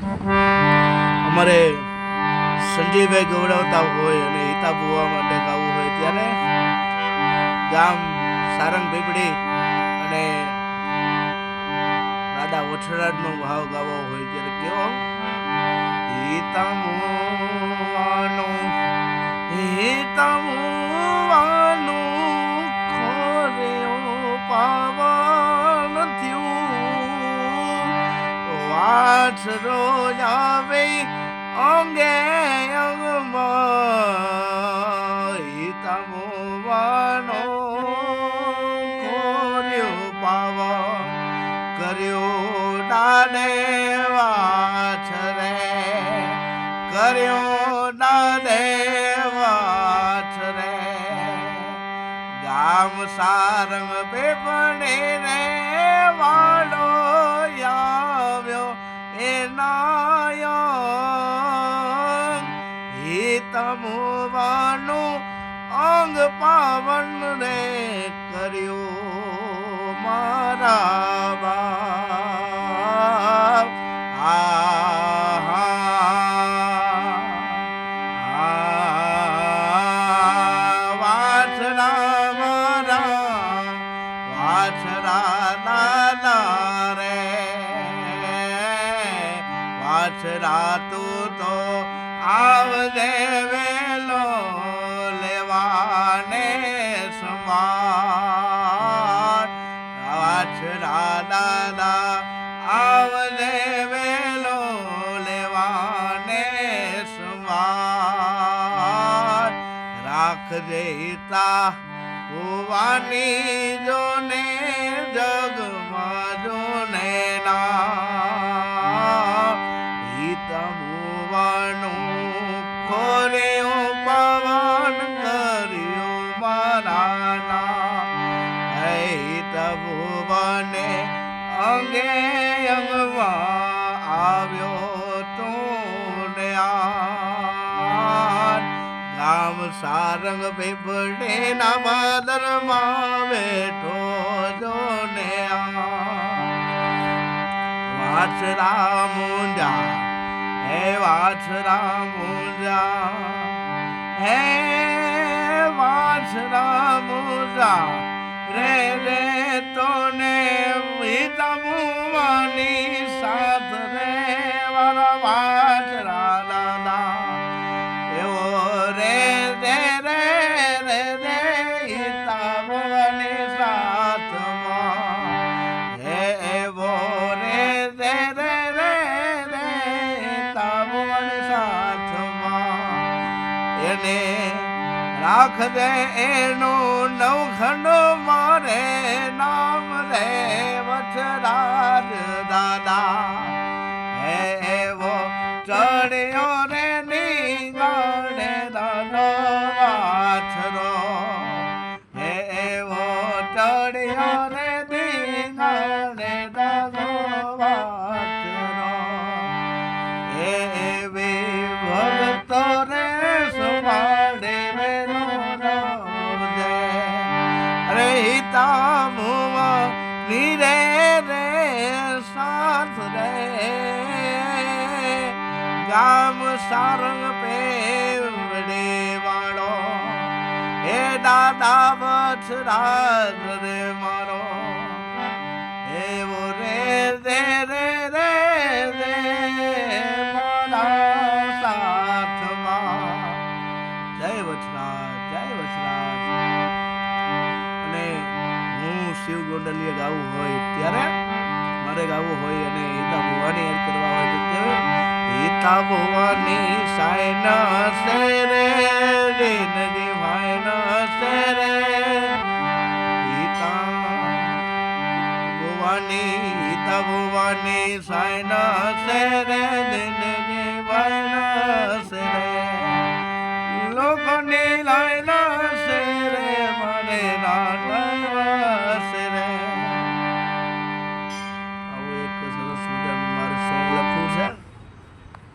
અમારે સંજયભાઈ ગવડાવતા હોય અને હિતા બોવા માટે ગાવું હોય ત્યારે ગામ સારંગ પીપળી અને દાદા ઓછરાજનો ભાવ ગાવો હોય ત્યારે કેવો હિતા મુવાનું ખોર્યો પાવન થયું વાછરો આવે અંગે અંગમાં હિતા મુવાનો ખોર્યો પાવન કર્યો દાને વાછરે કર્યો દાને વાછરે ગામ સારંગ બેપણે રે વાળો આવ્યો એનાય હિતમવાનું અંગ પાવન રે કર્યો મારા બાપ વાછરા મારા વાછરા લાલા રે વાછરા તું તો આવજે વેલો લેવાને સમાર વાછરા દાદા આવજે વેલો લેવાને સમાર રાખજે હિતા ભુવાની જોને જગમાં જોને ના હિતા ભુવાનું ખોર્યો પવન કર્યો મારા ના હિતા ભુવને અંગે અંગમાં આવ્યો તું ગામ સારંગ પીપળે ના બાદરમાં બેઠો જોને વાછરા મુંજા હે વાછરા મુંજા હે વાછરા મુંજા રે રે તોને હિતા મુવાની સાથ રે વાલા વાછરા દાદા એવો રે રે રે રે રે હિતા મુવાની સાથમાં હે એવો રે રે રે રે રે હિતા મુવાની સાથમાં એને રાખજે એનું નવખંડ મારે નામ રે વછરાજ દાદા હે એવો ચડ્યો રે નીગાડે દાદો વાછરો હે એવો ચડ્યો રે નીગાડે દાદો વાછરો હે એવી ભક્તો રે સુવાડે હિતા મુવા નીરે રે સાથ રે ગામ સારંગ પેવડે વાળો હે દાદા વછરાજ રે મારો એવો રે રે રે રે રે મારા સાથમાં જય વછરાજ જય વછરાજ શિવ ગોંડલીએ ગાવું હોય ત્યારે મારે ગાવું હોય અને હિતા ભુવાની એડ કરવા હોય તો હિતા ભુવાની સાયન સેરે રેનજી ભાઈન સેરે હિતા ભુવાની સાયન સેરે રેનજી